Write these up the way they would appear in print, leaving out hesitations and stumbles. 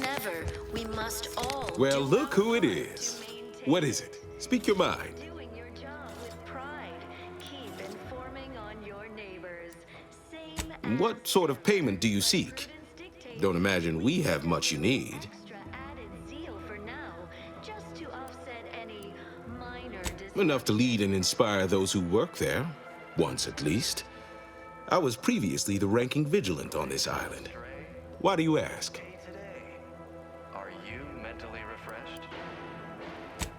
than ever, we must all Well, do look our who it part is. to maintain What is it? Speak your mind. doing your job with pride. Keep informing on your neighbors. Same What as sort of payment do you but seek? prudence dictates Don't imagine we have much you need. extra added zeal for now, just to offset any minor Enough to lead and inspire those who work there, once at least. I was previously the ranking vigilant on this island. Why do you ask? Today, are you mentally refreshed?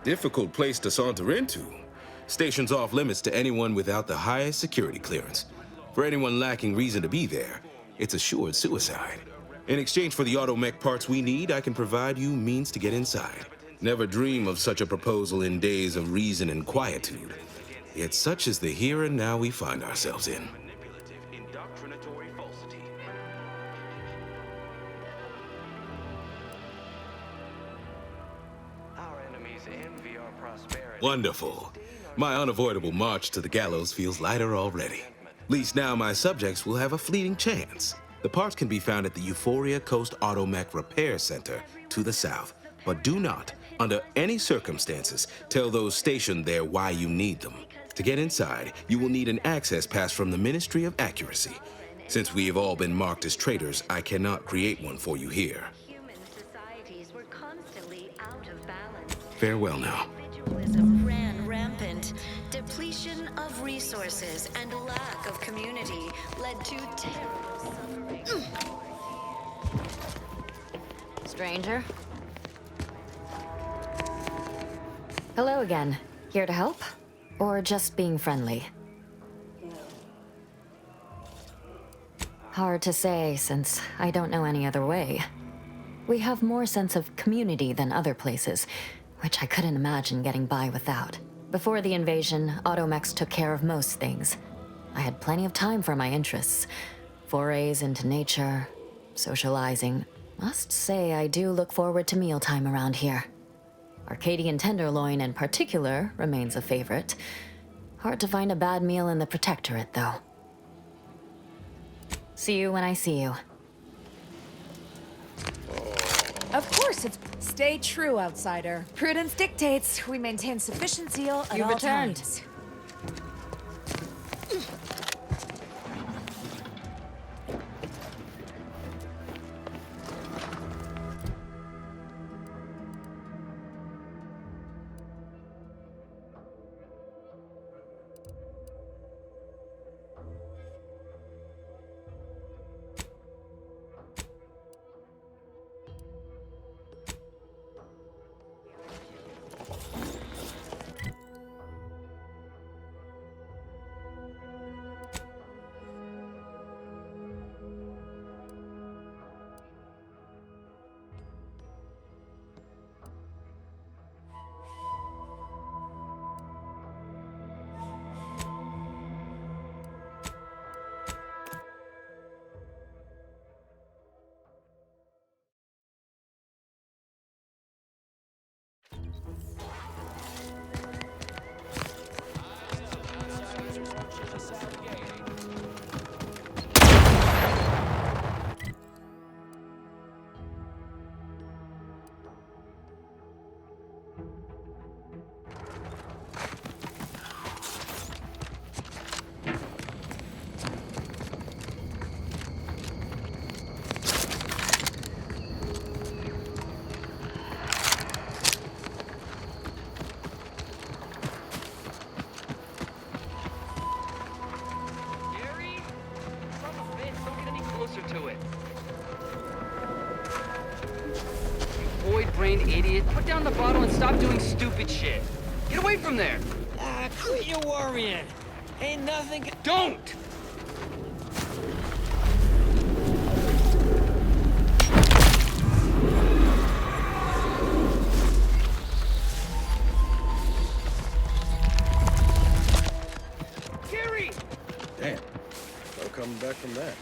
Difficult place to saunter into. Station's off limits to anyone without the highest security clearance. For anyone lacking reason to be there, it's assured suicide. In exchange for the automech parts we need, I can provide you means to get inside. Never dream of such a proposal in days of reason and quietude. Yet such is the here and now we find ourselves in. Manipulative, indoctrinatory falsity. Our enemies envy our prosperity. Wonderful. My unavoidable march to the gallows feels lighter already. At least now my subjects will have a fleeting chance. The parts can be found at the Euphoria Coast Automech Repair Center to the south. But do not, under any circumstances, tell those stationed there why you need them. To get inside, you will need an access pass from the Ministry of Accuracy. Since we have all been marked as traitors, I cannot create one for you here. human societies were constantly out of balance. Farewell now. Individualism ran rampant. Depletion of resources and lack of community led to terrible suffering. Stranger? Hello again. Here to help? Or just being friendly? Hard to say, since I don't know any other way. We have more sense of community than other places, which I couldn't imagine getting by without. Before the invasion, automechs took care of most things. I had plenty of time for my interests. Forays into nature, socializing. Must say I do look forward to mealtime around here. Arcadian tenderloin in particular remains a favorite. Hard to find a bad meal in the Protectorate, though. See you when I see you. Of course, it's... Stay true, outsider. Prudence dictates we maintain sufficient zeal at You all returned. times. Void-brained idiot. Put down the bottle and stop doing stupid shit. Get away from there. Ah, quit your worrying. Ain't nothing... Don't! Gary! Damn. No coming back from that.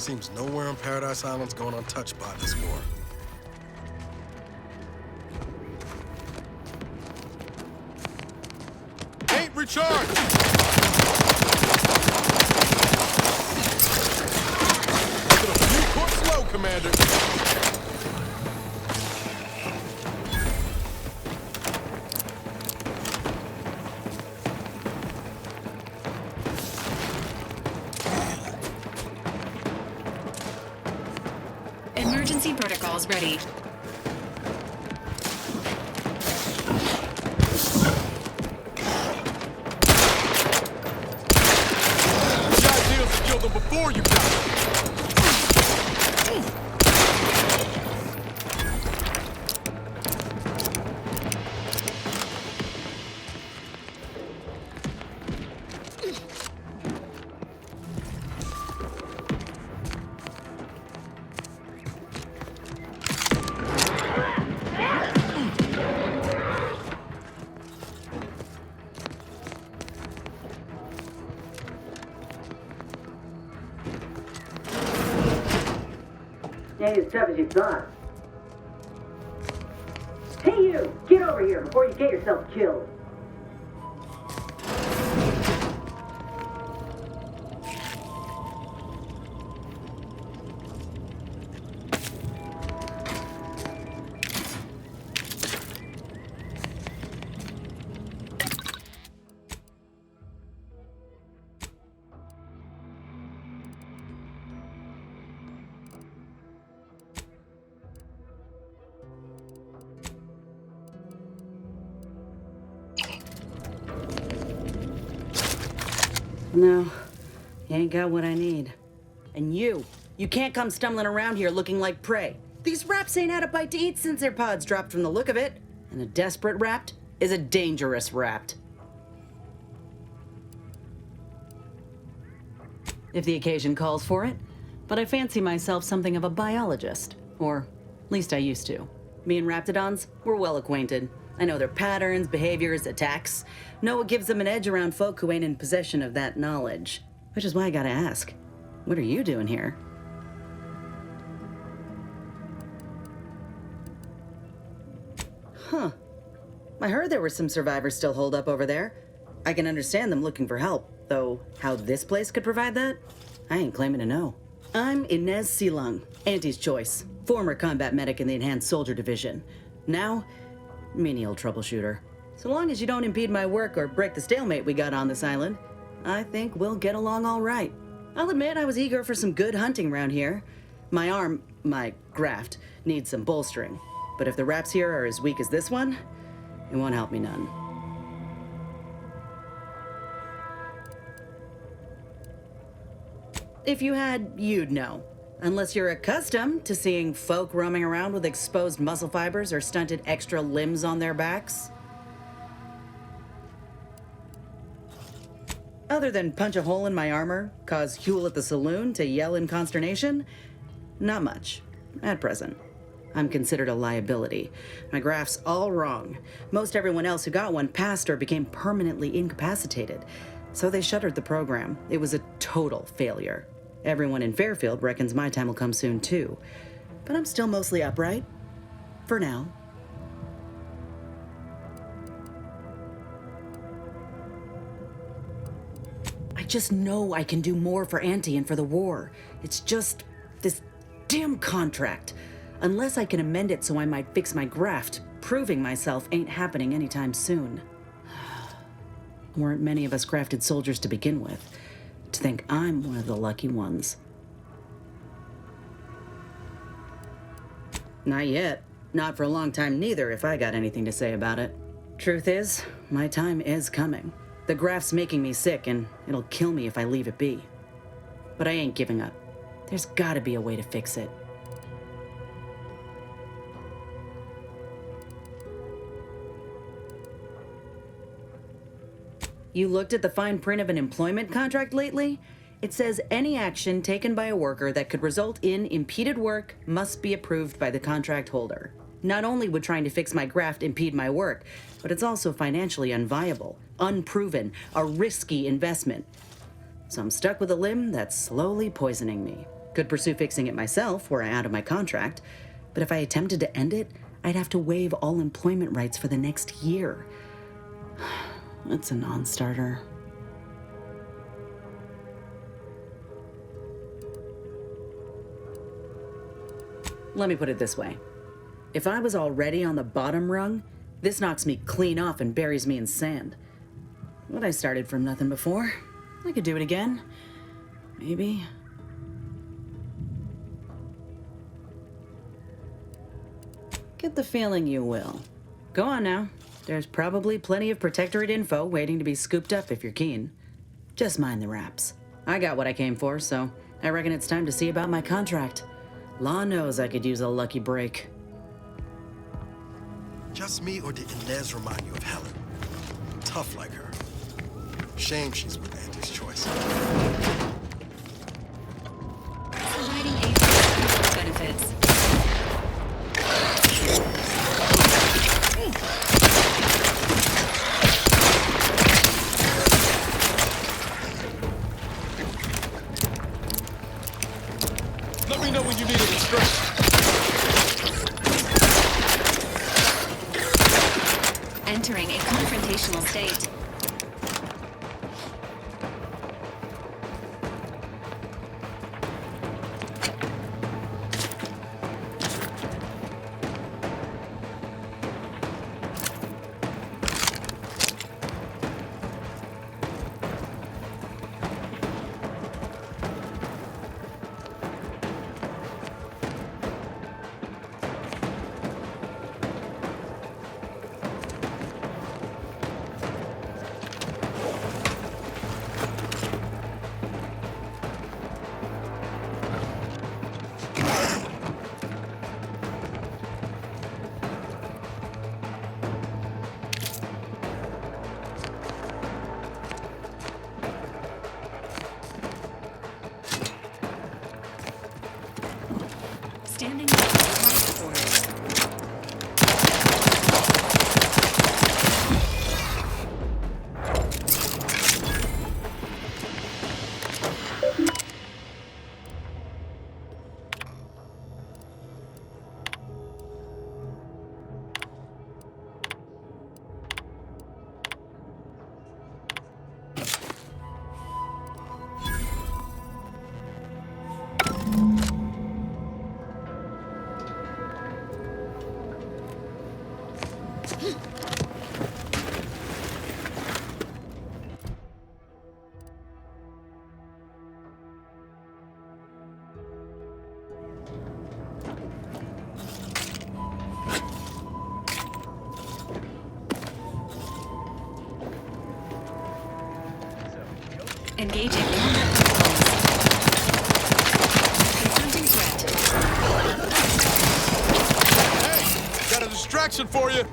Seems nowhere on Paradise Island's going untouched by this war. Ain't recharged! Took it a few courts slow, Commander. Emergency protocols ready. The idea is to kill them before you die. Ain't as tough as you thought. Hey you! Get over here before you get yourself killed. No, you ain't got what I need. And you can't come stumbling around here looking like prey. These raps ain't had a bite to eat since their pods dropped from the look of it. And a desperate rapt is a dangerous rapt. If the occasion calls for it, but I fancy myself something of a biologist. Or, at least I used to. Me and raptidons, we're well acquainted. I know their patterns, behaviors, attacks. Know what gives them an edge around folk who ain't in possession of that knowledge. Which is why I gotta ask, what are you doing here? Huh. I heard there were some survivors still holed up over there. I can understand them looking for help, though how this place could provide that, I ain't claiming to know. I'm Inez Silung, Auntie's choice, former combat medic in the Enhanced Soldier Division. Now, menial troubleshooter. So long as you don't impede my work or break the stalemate we got on this island, I think we'll get along all right. I'll admit I was eager for some good hunting around here. My graft, needs some bolstering. But if the raps here are as weak as this one, it won't help me none. If you had, you'd know. Unless you're accustomed to seeing folk roaming around with exposed muscle fibers or stunted extra limbs on their backs. Other than punch a hole in my armor, cause Huel at the saloon to yell in consternation, not much, at present. I'm considered a liability. My graph's all wrong. Most everyone else who got one passed or became permanently incapacitated. So they shuttered the program. It was a total failure. Everyone in Fairfield reckons my time will come soon too. But I'm still mostly upright. For now. I just know I can do more for Auntie and for the war. It's just this damn contract. Unless I can amend it so I might fix my graft, proving myself ain't happening anytime soon. Weren't many of us crafted soldiers to begin with. To think I'm one of the lucky ones. Not yet. Not for a long time neither, if I got anything to say about it. Truth is, my time is coming. The graft's making me sick, and it'll kill me if I leave it be. But I ain't giving up. There's gotta be a way to fix it. You looked at the fine print of an employment contract lately? It says any action taken by a worker that could result in impeded work must be approved by the contract holder. Not only would trying to fix my graft impede my work, but it's also financially unviable, unproven, a risky investment. So I'm stuck with a limb that's slowly poisoning me. Could pursue fixing it myself, were I out of my contract, but if I attempted to end it, I'd have to waive all employment rights for the next year. That's a non-starter. Let me put it this way. If I was already on the bottom rung, this knocks me clean off and buries me in sand. But I started from nothing before. I could do it again. Maybe. Get the feeling you will. Go on now. There's probably plenty of Protectorate info waiting to be scooped up if you're keen. Just mind the wraps. I got what I came for, so I reckon it's time to see about my contract. Law knows I could use a lucky break. Just me, or did Inez remind you of Helen? Tough like her. Shame she's with Andy's choice. Providing aid benefits. Let me know when you need a distraction. Entering a confrontational state. Standing by life force. Engaging combat confronting threat. Hey, got a distraction for you.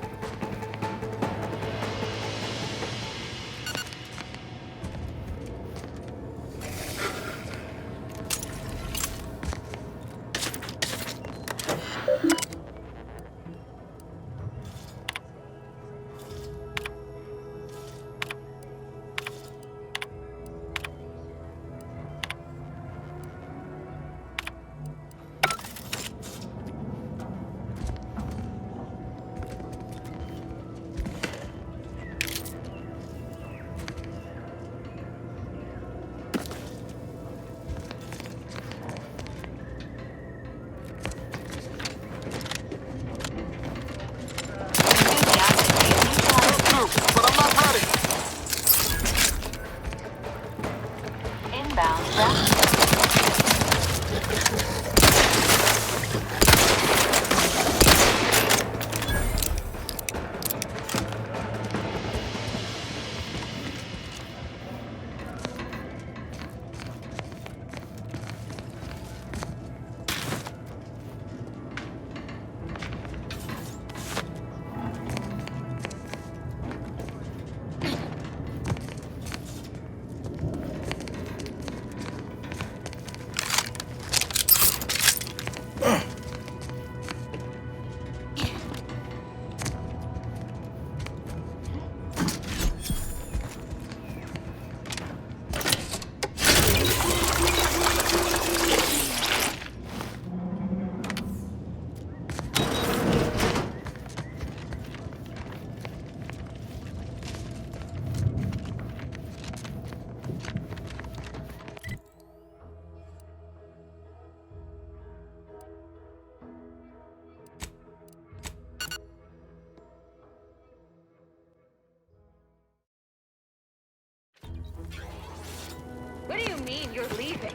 What do you mean you're leaving?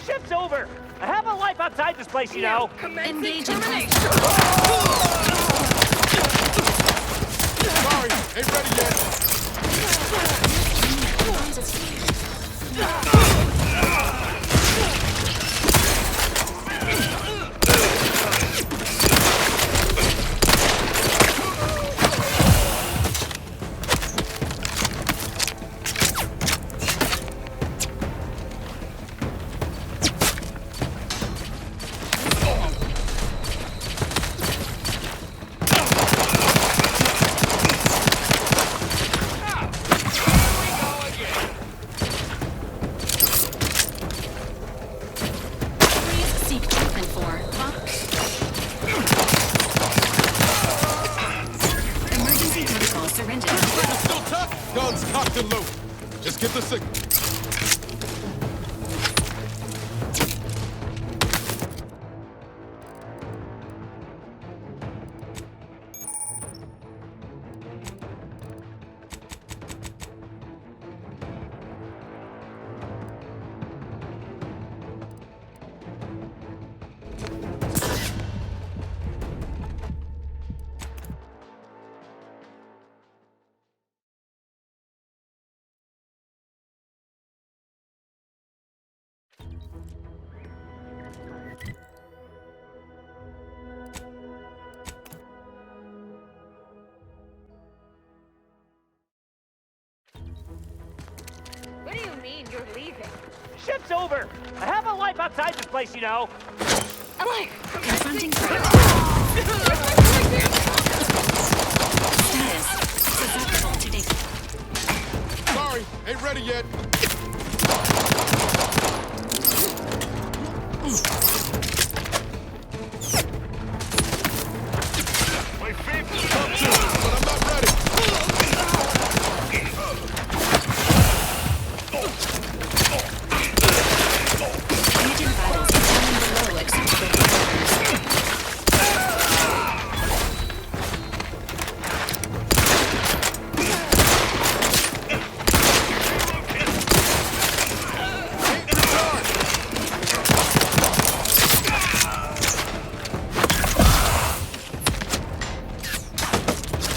Shift's over. I have a life outside this place, you know. Engaging. Sorry, ain't ready yet. Guns cocked and loaded. Just get the signal. What do you mean you're leaving? Shift's over. I have a life outside this place, you know. I'm like... Confronting threat. Status. Susceptible to data. Sorry, ain't ready yet. My favorite come to, but I'm not ready. Agent vitals determined below acceptable parameters.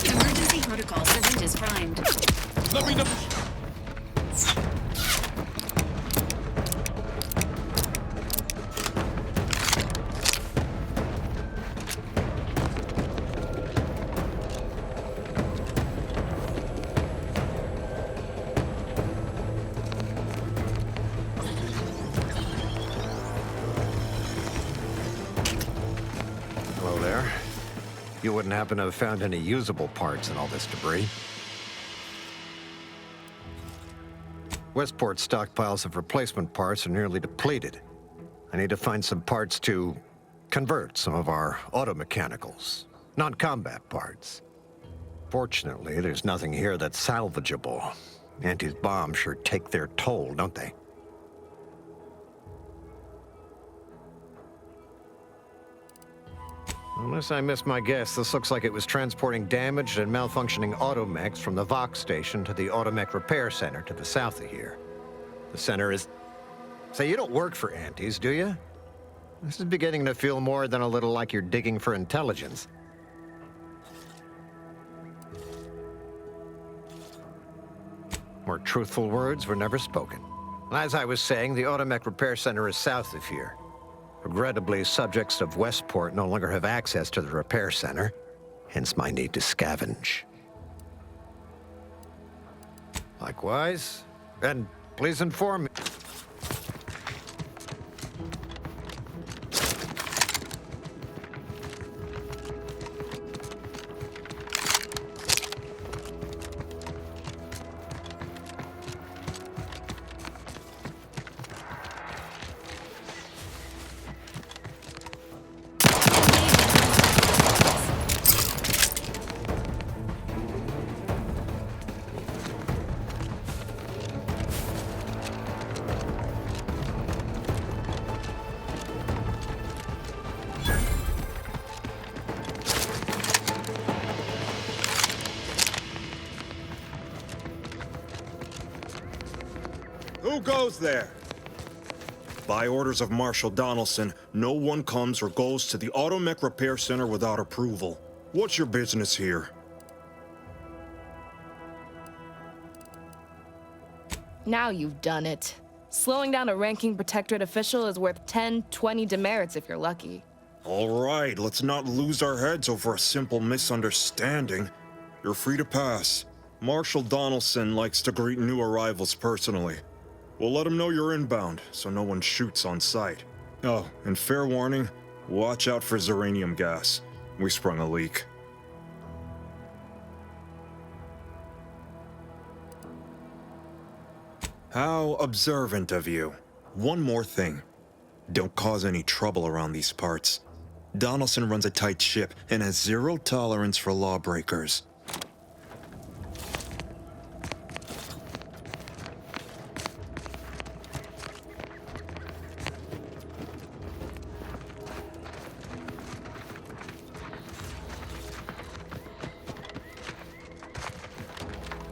Emergency protocol syringes primed. Let me know. Hello there. You wouldn't happen to have found any usable parts in all this debris? Westport's stockpiles of replacement parts are nearly depleted. I need to find some parts to convert some of our automechanicals, non-combat parts. Fortunately, there's nothing here that's salvageable. Auntie's bombs sure take their toll, don't they? Unless I missed my guess, this looks like it was transporting damaged and malfunctioning automechs from the Vox station to the Automech Repair Center to the south of here. The center is... Say, you don't work for Auntie's, do you? This is beginning to feel more than a little like you're digging for intelligence. More truthful words were never spoken. As I was saying, the Automech Repair Center is south of here. Regrettably, subjects of Westport no longer have access to the repair center, hence my need to scavenge. Likewise, and please inform me. Who goes there? By orders of Marshal Donaldson, no one comes or goes to the Automech Repair Center without approval. What's your business here? Now you've done it. Slowing down a ranking protectorate official is worth 10, 20 demerits if you're lucky. All right, let's not lose our heads over a simple misunderstanding. You're free to pass. Marshal Donaldson likes to greet new arrivals personally. We'll let him know you're inbound, so no one shoots on sight. Oh, and fair warning, watch out for uranium gas. We sprung a leak. How observant of you. One more thing. Don't cause any trouble around these parts. Donaldson runs a tight ship and has zero tolerance for lawbreakers.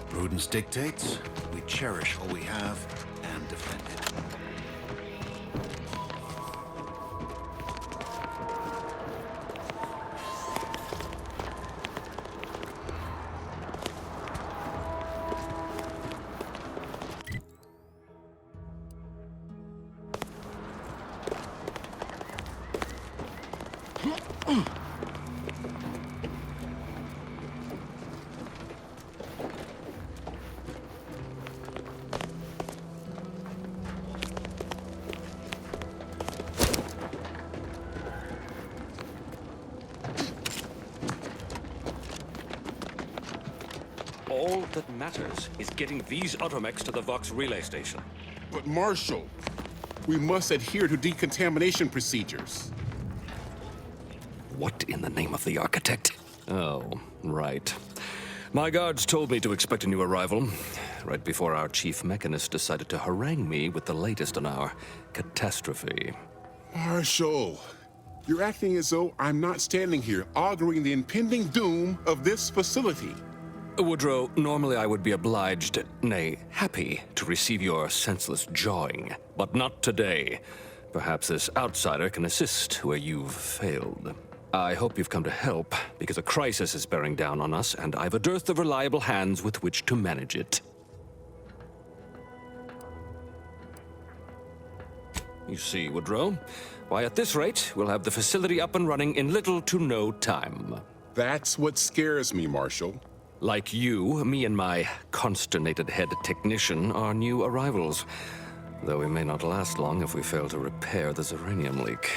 Prudence dictates we cherish what we have and defend it. All that matters is getting these automechs to the Vox relay station. But Marshal, we must adhere to decontamination procedures. What in the name of the architect? Oh, right. My guards told me to expect a new arrival, right before our chief mechanist decided to harangue me with the latest on our catastrophe. Marshal, you're acting as though I'm not standing here auguring the impending doom of this facility. Woodrow, normally I would be obliged, nay, happy, to receive your senseless jawing, but not today. Perhaps this outsider can assist where you've failed. I hope you've come to help, because a crisis is bearing down on us, and I've a dearth of reliable hands with which to manage it. You see, Woodrow, why at this rate, we'll have the facility up and running in little to no time. That's what scares me, Marshal. Like you, me and my consternated head technician are new arrivals, though we may not last long if we fail to repair the uranium leak.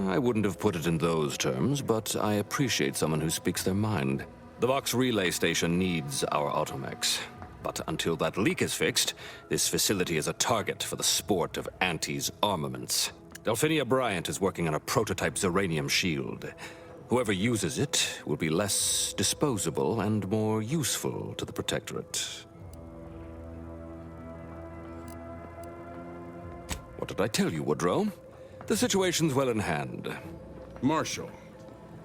I wouldn't have put it in those terms, but I appreciate someone who speaks their mind. The Vox relay station needs our automechs. But until that leak is fixed, this facility is a target for the sport of Auntie's armaments. Delphinia Bryant is working on a prototype uranium shield. Whoever uses it will be less disposable and more useful to the Protectorate. What did I tell you, Woodrow? The situation's well in hand. Marshal,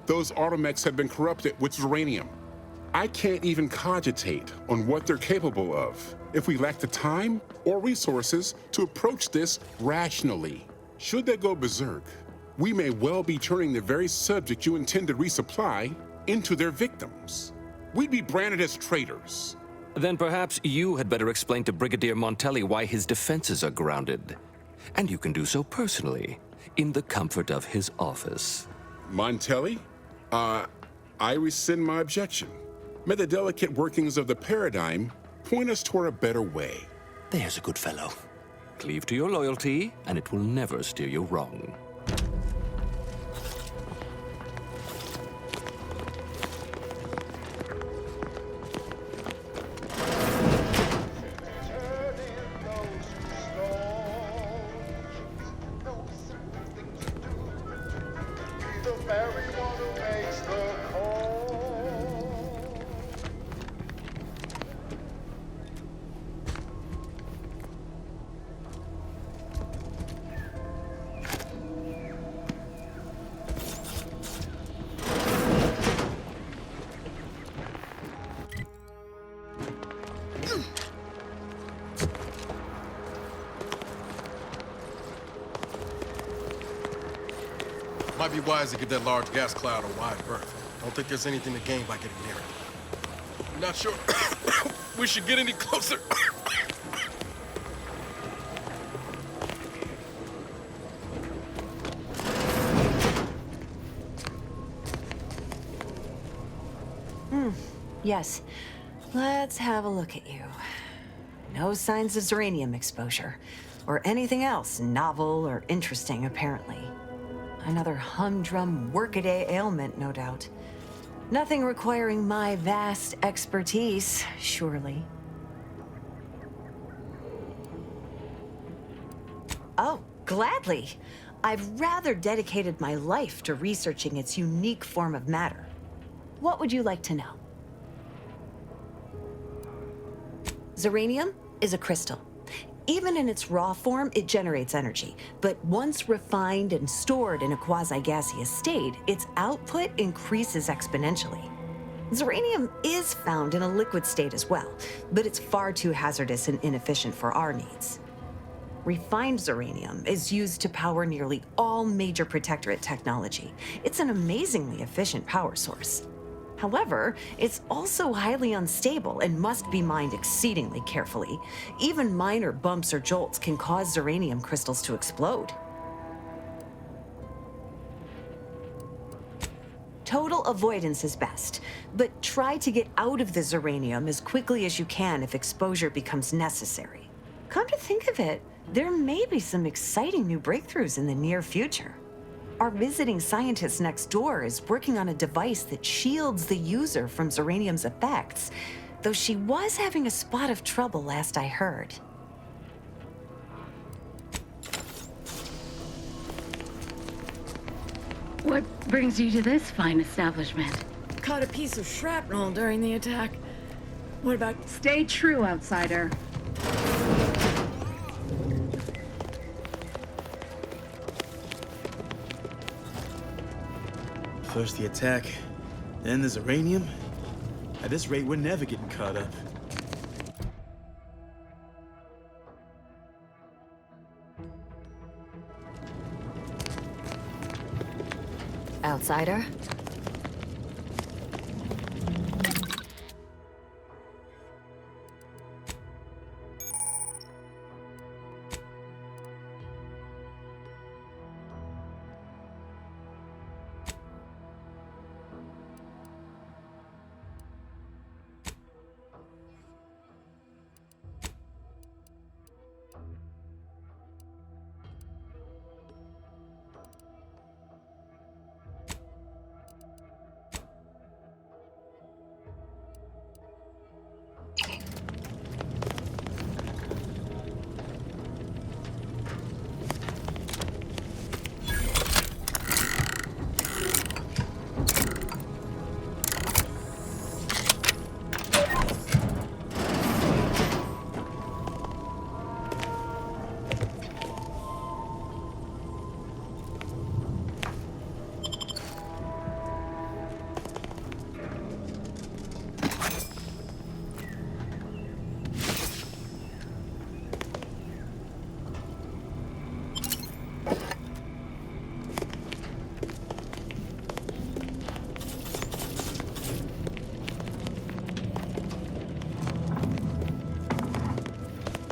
those automechs have been corrupted with uranium. I can't even cogitate on what they're capable of if we lack the time or resources to approach this rationally. Should they go berserk, we may well be turning the very subject you intend to resupply into their victims. We'd be branded as traitors. Then perhaps you had better explain to Brigadier Montelli why his defenses are grounded. And you can do so personally, in the comfort of his office. Montelli? I rescind my objection. May the delicate workings of the paradigm point us toward a better way. There's a good fellow. Cleave to your loyalty, and it will never steer you wrong. Might be wise to give that large gas cloud a wide berth. Don't think there's anything to gain by getting near it. I'm not sure we should get any closer. Yes. Let's have a look at you. No signs of Zeranium exposure, or anything else novel or interesting, apparently. Another humdrum workaday ailment, no doubt. Nothing requiring my vast expertise, surely. Oh, gladly. I've rather dedicated my life to researching its unique form of matter. What would you like to know? Zeranium is a crystal. Even in its raw form, it generates energy. But once refined and stored in a quasi-gaseous state, its output increases exponentially. Zeranium is found in a liquid state as well, but it's far too hazardous and inefficient for our needs. Refined Zeranium is used to power nearly all major Protectorate technology. It's an amazingly efficient power source. However, it's also highly unstable and must be mined exceedingly carefully. Even minor bumps or jolts can cause Zeranium crystals to explode. Total avoidance is best, but try to get out of the Zeranium as quickly as you can if exposure becomes necessary. Come to think of it, there may be some exciting new breakthroughs in the near future. Our visiting scientist next door is working on a device that shields the user from Zeranium's effects, though she was having a spot of trouble last I heard. What brings you to this fine establishment? Caught a piece of shrapnel during the attack. What about... Stay true, outsider. First the attack, then there's Zeranium. At this rate, we're never getting caught up. Outsider?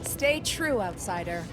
Stay true, outsider.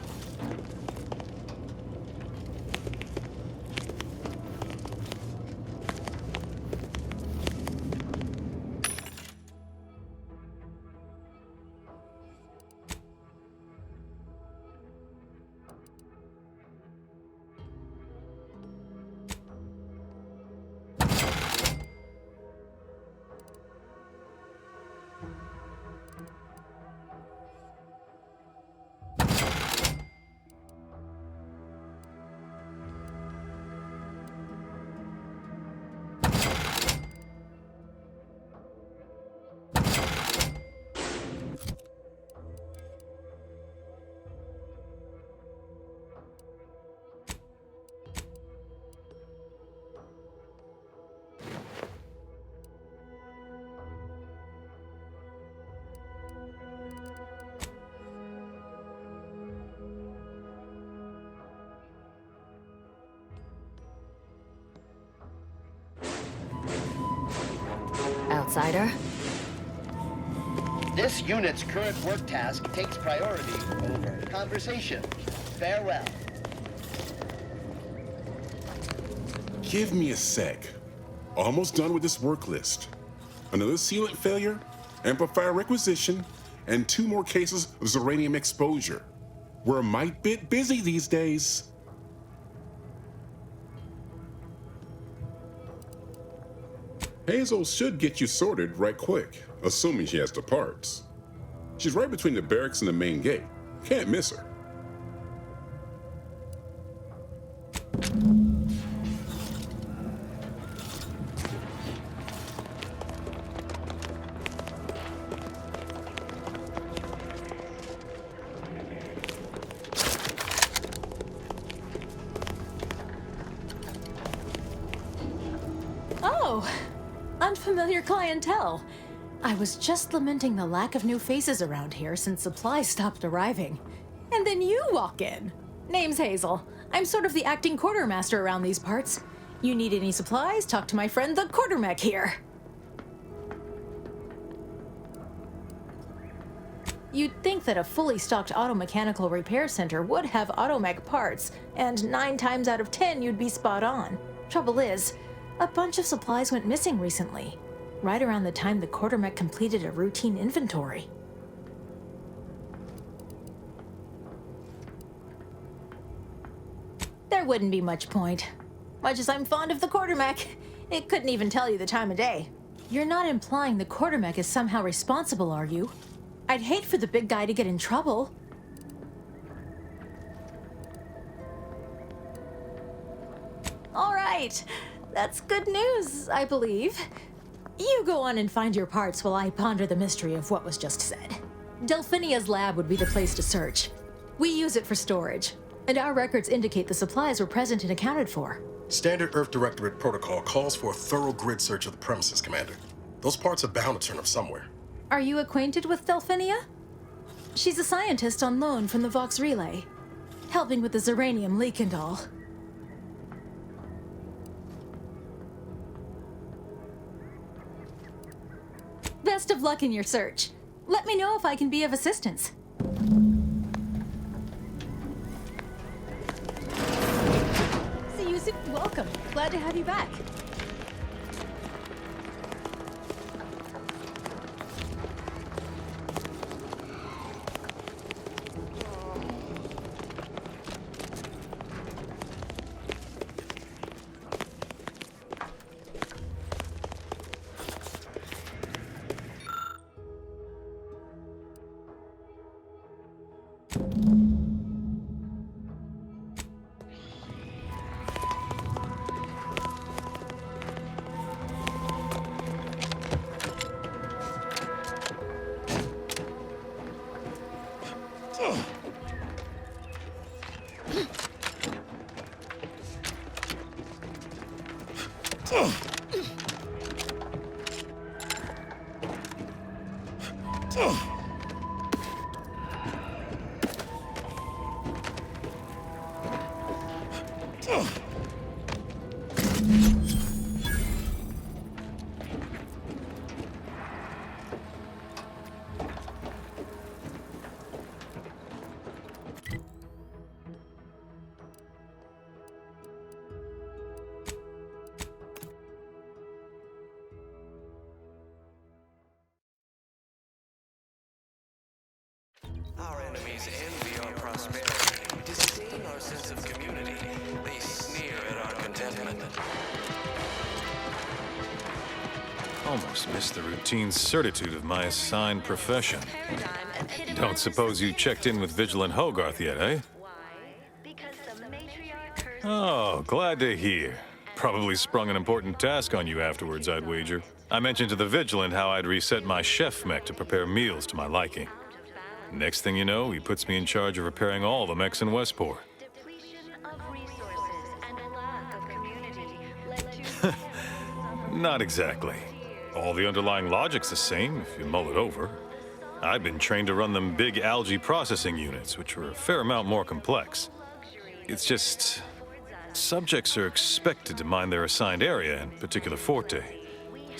outsider. This unit's current work task takes priority over conversation. Farewell. Give me a sec. Almost done with this work list. Another sealant failure, amplifier requisition, and 2 more cases of Zeranium exposure. We're a mite bit busy these days. Hazel should get you sorted right quick, assuming she has the parts. She's right between the barracks and the main gate. Can't miss her. Oh, unfamiliar clientele. I was just lamenting the lack of new faces around here since supplies stopped arriving. And then you walk in. Name's Hazel. I'm sort of the acting quartermaster around these parts. You need any supplies, talk to my friend the quartermech here. You'd think that a fully stocked auto-mechanical repair center would have automech parts, and 9 times out of 10 you'd be spot on. Trouble is, a bunch of supplies went missing recently, right around the time the quartermech completed a routine inventory. There wouldn't be much point. Much as I'm fond of the quartermech, it couldn't even tell you the time of day. You're not implying the quartermech is somehow responsible, are you? I'd hate for the big guy to get in trouble. All right, that's good news, I believe. You go on and find your parts while I ponder the mystery of what was just said. Delphinia's lab would be the place to search. We use it for storage, and our records indicate the supplies were present and accounted for. Standard Earth Directorate protocol calls for a thorough grid search of the premises, Commander. Those parts are bound to turn up somewhere. Are you acquainted with Delphinia? She's a scientist on loan from the Vox Relay, helping with the Zeranium leak and all. Best of luck in your search. Let me know if I can be of assistance. See you soon. Welcome. Glad to have you back. Our enemies envy our prosperity, disdain our sense of community. They sneer at our contentment. Almost missed the routine certitude of my assigned profession. Don't suppose you checked in with Vigilant Hogarth yet, eh? Oh, glad to hear. Probably sprung an important task on you afterwards, I'd wager. I mentioned to the Vigilant how I'd reset my chef mech to prepare meals to my liking. Next thing you know, he puts me in charge of repairing all the mechs in Westport. Not exactly. All the underlying logic's the same, if you mull it over. I've been trained to run them big algae processing units, which are a fair amount more complex. It's just... subjects are expected to mind their assigned area and particular forte.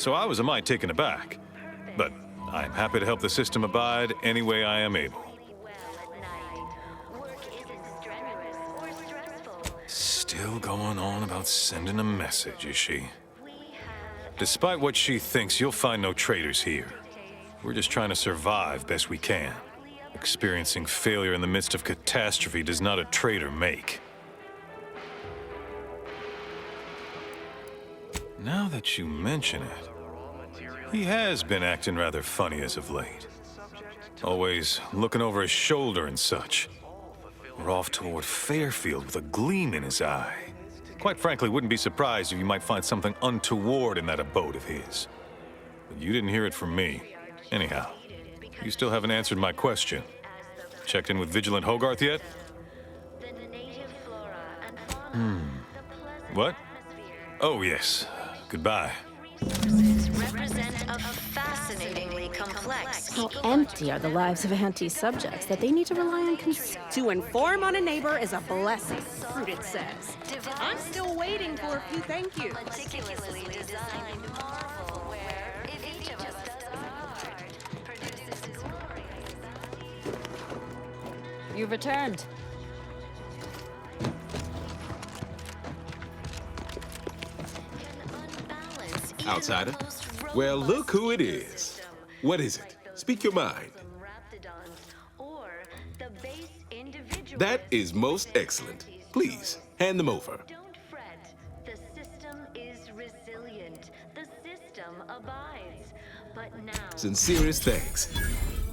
so I was a mite taken aback. But I am happy to help the system abide any way I am able. Still going on about sending a message, is she? Despite what she thinks, you'll find no traitors here. We're just trying to survive best we can. Experiencing failure in the midst of catastrophe does not a traitor make. Now that you mention it, he has been acting rather funny as of late. Always looking over his shoulder and such. We're off toward Fairfield with a gleam in his eye. Quite frankly, wouldn't be surprised if you might find something untoward in that abode of his. But you didn't hear it from me. Anyhow, you still haven't answered my question. Checked in with Vigilant Hogarth yet? What? Oh, yes. Goodbye. Represent a fascinatingly complex. How empty are the lives of anti-subjects that they need to rely on To inform on a neighbor is a blessing, Prudence says. I'm still waiting for a few thank yous. Meticulously designed marvel where, if each of us does our part, produces his You've returned. Outsider? Well, look who it is. What is it? Speak your mind. That is most excellent. Please, hand them over. Don't fret. The system is resilient. The system abides. But now... Sincerest thanks.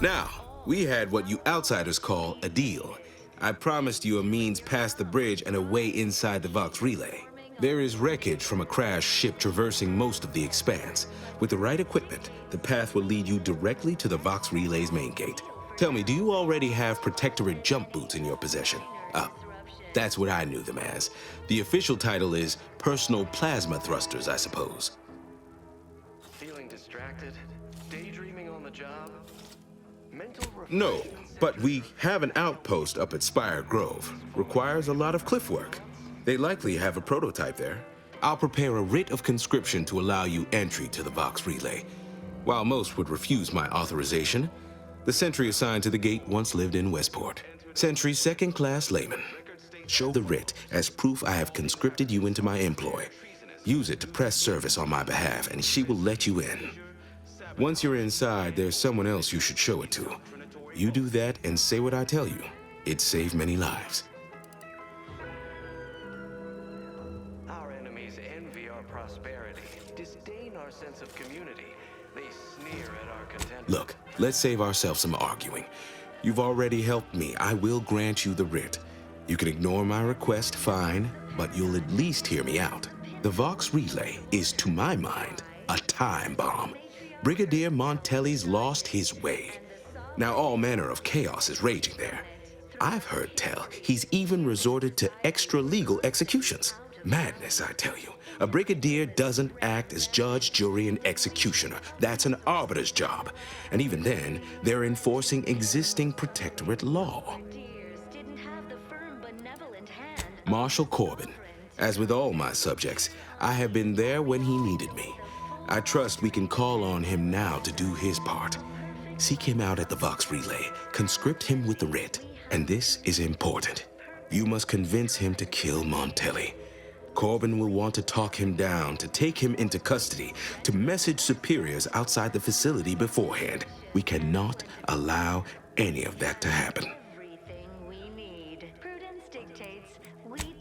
Now, we had what you outsiders call a deal. I promised you a means past the bridge and a way inside the Vox relay. There is wreckage from a crashed ship traversing most of the expanse. With the right equipment, the path will lead you directly to the Vox relay's main gate. Tell me, do you already have Protectorate jump boots in your possession? That's what I knew them as. The official title is Personal Plasma Thrusters, I suppose. Feeling distracted? Daydreaming on the job? No, but we have an outpost up at Spire Grove. Requires a lot of cliff work. They likely have a prototype there. I'll prepare a writ of conscription to allow you entry to the Vox relay. While most would refuse my authorization, the sentry assigned to the gate once lived in Westport. Sentry second-class layman. Show the writ as proof I have conscripted you into my employ. Use it to press service on my behalf, and she will let you in. Once you're inside, there's someone else you should show it to. You do that and say what I tell you. It'd save many lives. Our enemies envy our prosperity, disdain our sense of community. They sneer at our contentment. Look, let's save ourselves some arguing. You've already helped me. I will grant you the writ. You can ignore my request, fine, but you'll at least hear me out. The Vox relay is, to my mind, a time bomb. Brigadier Montelli's lost his way. Now all manner of chaos is raging there. I've heard tell he's even resorted to extra-legal executions. Madness, I tell you. A brigadier doesn't act as judge, jury, and executioner. That's an arbiter's job. And even then, they're enforcing existing protectorate law. Marshal Corbin. As with all my subjects, I have been there when he needed me. I trust we can call on him now to do his part. Seek him out at the Vox relay, conscript him with the writ, and this is important. You must convince him to kill Montelli. Corbin will want to talk him down, to take him into custody, to message superiors outside the facility beforehand. We cannot allow any of that to happen.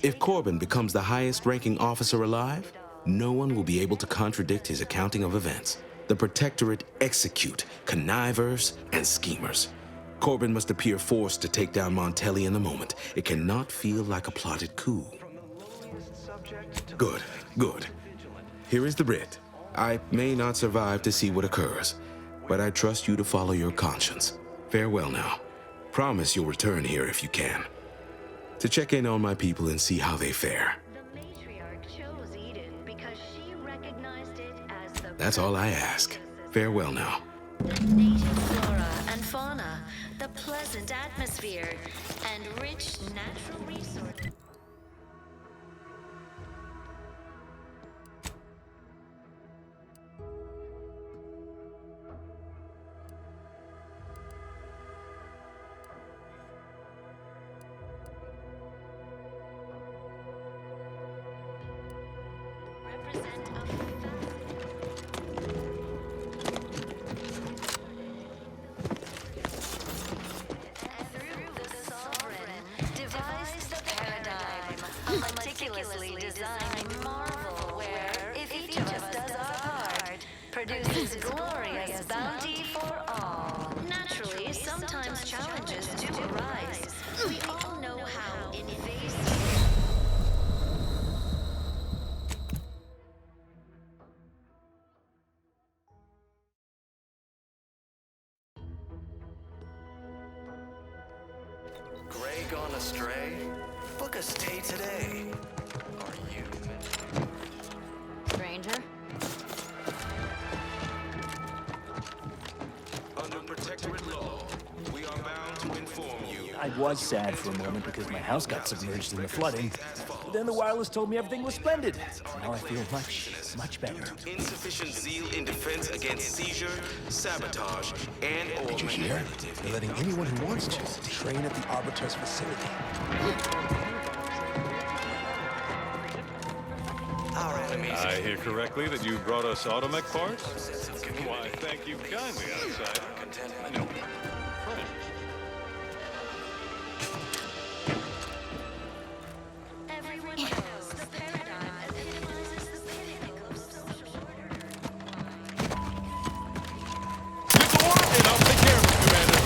If Corbin becomes the highest-ranking officer alive, no one will be able to contradict his accounting of events. The Protectorate execute connivers and schemers. Corbin must appear forced to take down Montelli in the moment. It cannot feel like a plotted coup. Good, good. Here is the writ. I may not survive to see what occurs, but I trust you to follow your conscience. Farewell now. Promise you'll return here if you can, to check in on my people and see how they fare. That's all I ask. Farewell now. Native flora and fauna, the pleasant atmosphere, and rich natural resources. Meticulously designed marvel where, if each of us does our part, produces glorious bounty for all. Naturally, sometimes challenges do arise. We all know how invasive. Gray gone astray? Book a stay today. Are you? Stranger? Under protectorate law, we are bound to inform you. I was sad for a moment because my house got submerged in the flooding. But then the wireless told me everything was splendid. Now I feel much better. Insufficient zeal in defense against seizure, sabotage, and/or Did you hear? They're letting anyone who wants to train at the Arbiter's facility. Our enemies. I hear correctly that you brought us automech parts? Why, thank you kindly, outside. No. Everyone knows the paradigm epitomizes the pinnacle of social order. Get to work and I'll take care of it, Commander.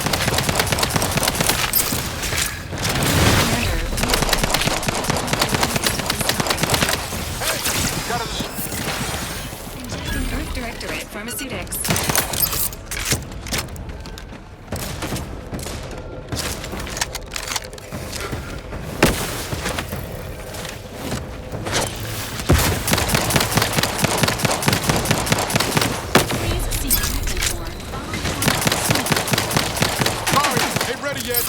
Injecting Earth Directorate Pharmaceutics. Ain't ready yet.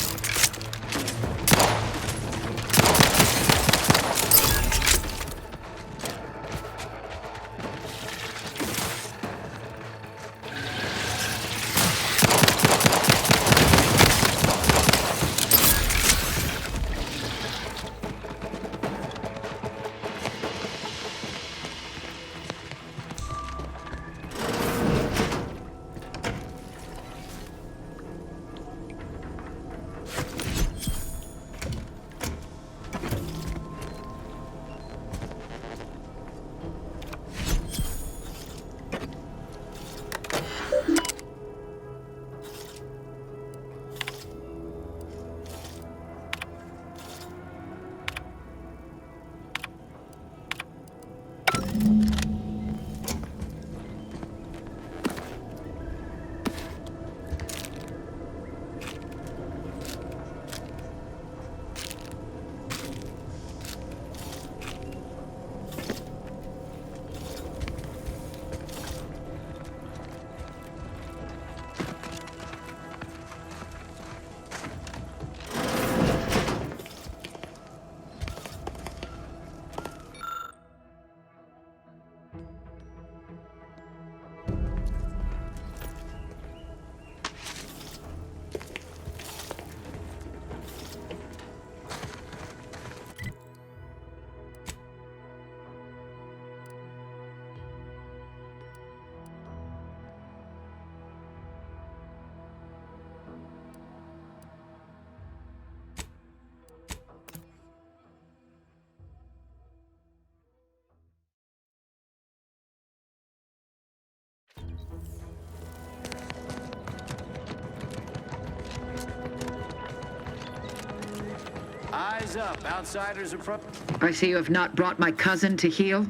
Eyes up, outsiders are I see you have not brought my cousin to heal.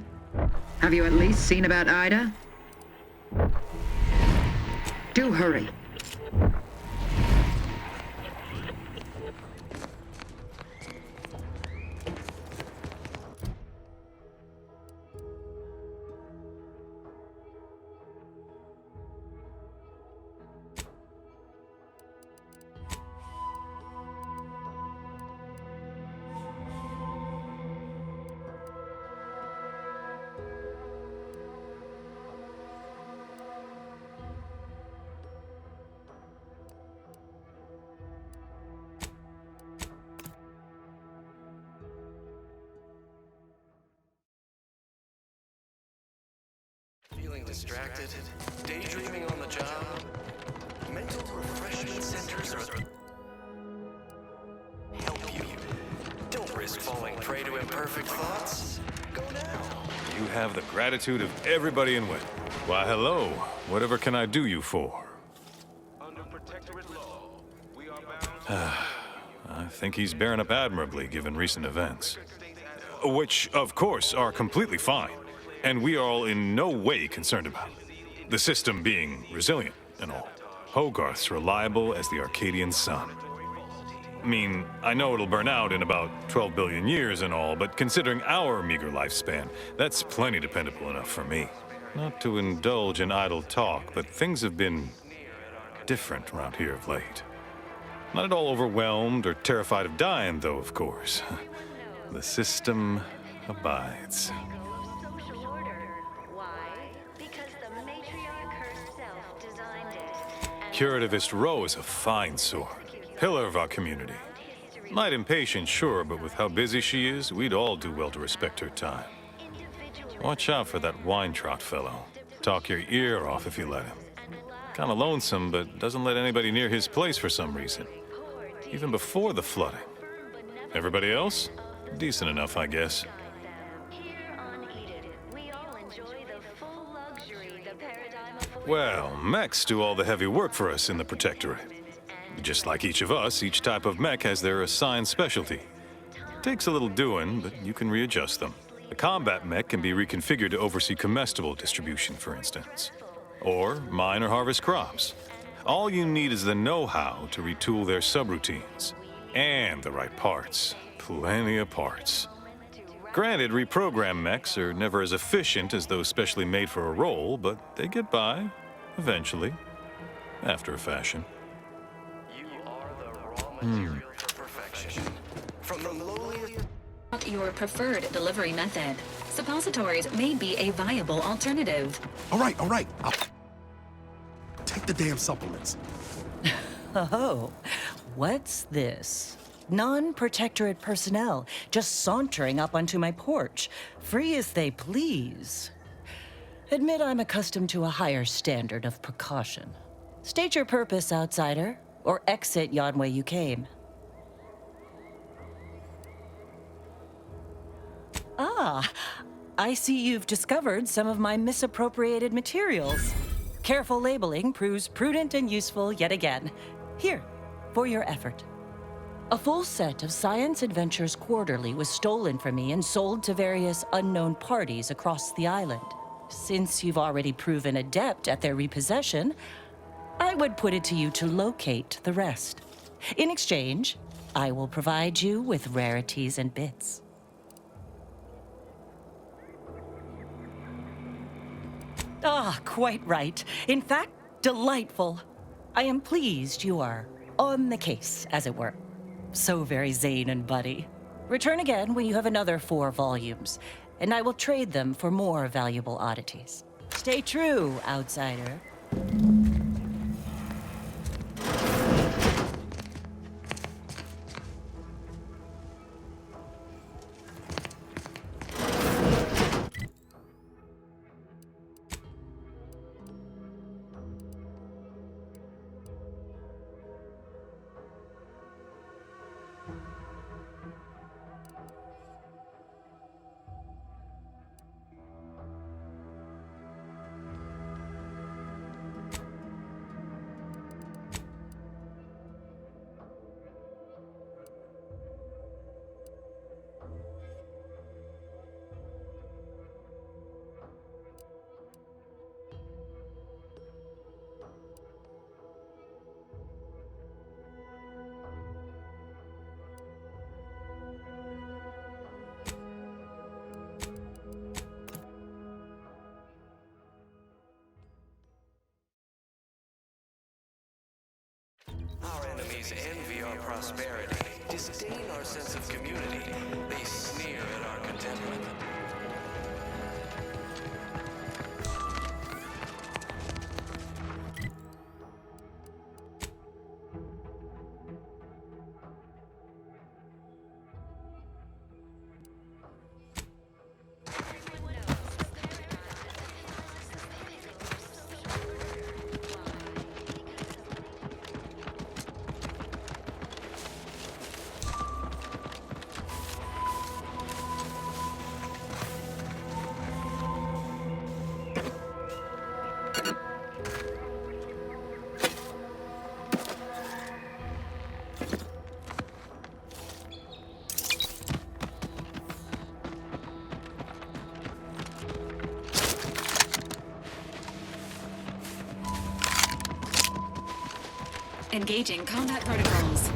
Have you at least seen about Ida? Do hurry. distracted, daydreaming on the job. Mental refreshment centers are help you. Don't risk falling prey to imperfect thoughts. Go now. You have the gratitude of everybody in Wit. Why, hello. Whatever can I do you for? Under protectorate law, we are bound. I think he's bearing up admirably given recent events. Which, of course, are completely fine, and we are all in no way concerned about. The system being resilient and all. Hogarth's reliable as the Arcadian sun. I mean, I know it'll burn out in about 12 billion years and all, but considering our meager lifespan, that's plenty dependable enough for me. Not to indulge in idle talk, but things have been different around here of late. Not at all overwhelmed or terrified of dying, though, of course. The system abides. Social order. Why? Because the matriarch herself designed it. Curativist Row is a fine sword. Pillar of our community. Might impatient, sure, but with how busy she is, we'd all do well to respect her time. Watch out for that Weintraut fellow. Talk your ear off if you let him. Kinda lonesome, but doesn't let anybody near his place for some reason. Even before the flooding. Everybody else? Decent enough, I guess. Well, mechs do all the heavy work for us in the Protectorate. Just like each of us, each type of mech has their assigned specialty. Takes a little doing, but you can readjust them. The combat mech can be reconfigured to oversee comestible distribution, for instance. Or mine or harvest crops. All you need is the know-how to retool their subroutines. And the right parts. Plenty of parts. Granted, reprogrammed mechs are never as efficient as those specially made for a role, but they get by, eventually, after a fashion. You are the raw material for perfection. From the lowliest... Your preferred delivery method. Suppositories may be a viable alternative. All right. I'll take the damn supplements. Oh, what's this? Non-protectorate personnel just sauntering up onto my porch, free as they please. Admit I'm accustomed to a higher standard of precaution. State your purpose, outsider, or exit yon way you came. Ah, I see you've discovered some of my misappropriated materials. Careful labeling proves prudent and useful yet again. Here, for your effort. A full set of Science Adventures Quarterly was stolen from me and sold to various unknown parties across the island. Since you've already proven adept at their repossession, I would put it to you to locate the rest. In exchange, I will provide you with rarities and bits. Ah, quite right. In fact, delightful. I am pleased you are on the case, as it were. So very Zane and Buddy. Return again when you have another 4 volumes, and I will trade them for more valuable oddities. Stay true, outsider. Our enemies envy our prosperity, disdain our sense of community. They sneer at our contentment. Engaging combat protocols.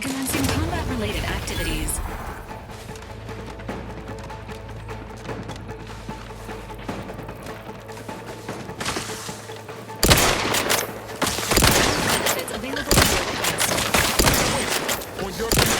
Commencing combat-related activities. Benefits available at your request. On your